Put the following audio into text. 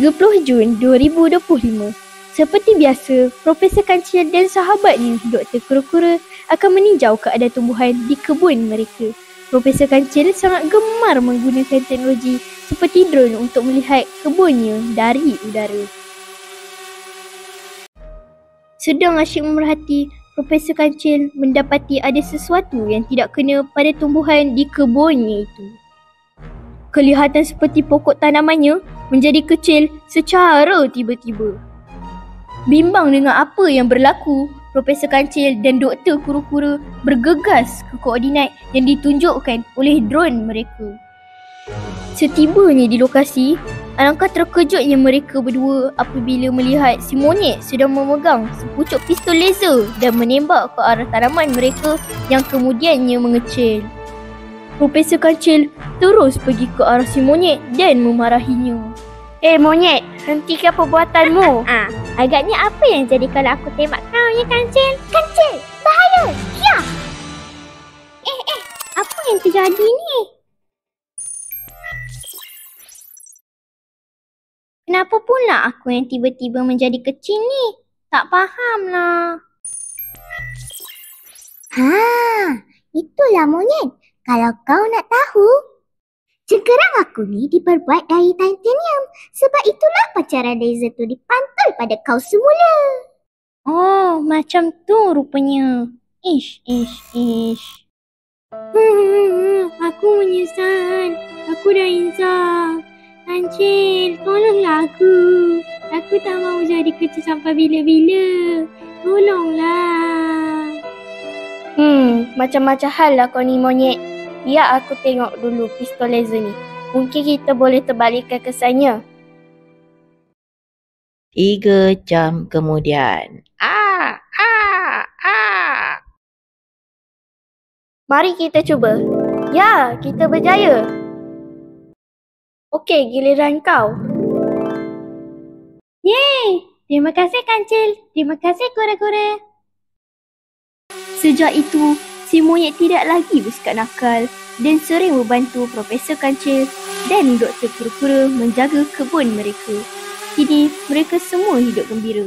30 Jun 2025. Seperti biasa, Profesor Kancil dan sahabatnya Dr. Kura-Kura akan meninjau keadaan tumbuhan di kebun mereka. Profesor Kancil sangat gemar menggunakan teknologi seperti drone untuk melihat kebunnya dari udara. Sedang asyik memerhati, Profesor Kancil mendapati ada sesuatu yang tidak kena pada tumbuhan di kebunnya itu. Kelihatan seperti pokok tanamannya menjadi kecil secara tiba-tiba. Bimbang dengan apa yang berlaku, Profesor Kancil dan Dr. Kura-Kura bergegas ke koordinat yang ditunjukkan oleh drone mereka. Setibanya di lokasi, alangkah terkejutnya mereka berdua apabila melihat si monyet sedang memegang sepucuk pistol laser dan menembak ke arah tanaman mereka yang kemudiannya mengecil. Profesor Kancil terus pergi ke arah si monyet dan memarahinya. Monyet, hentikan perbuatanmu. Agaknya apa yang jadi kalau aku tembak kau ya, Kancil? Kancil, bahaya! Ya! Apa yang terjadi ni? Kenapa pula aku yang tiba-tiba menjadi kecil ni? Tak fahamlah. Itulah monyet. Kalau kau nak tahu, cengkerang aku ni diperbuat dari titanium. Sebab itulah pancaran laser tu dipantul pada kau semula. Oh, macam tu rupanya. Ish. Aku menyesal. Aku dah insaf. Kancil, tolonglah aku. Aku tak mahu jadi kecil sampai bila-bila. Tolonglah. Macam-macam hal lah kau ni monyet. Biar aku tengok dulu pistol laser ni. Mungkin kita boleh terbalikkan kesannya. 3 jam kemudian. Mari kita cuba. Ya, kita berjaya. Okey, giliran kau. Yeay! Terima kasih Kancil. Terima kasih Kura-Kura. Sejak itu, si monyet tidak lagi bersikap nakal dan sering membantu Profesor Kancil dan Dr. Kura-Kura menjaga kebun mereka. Kini, mereka semua hidup gembira.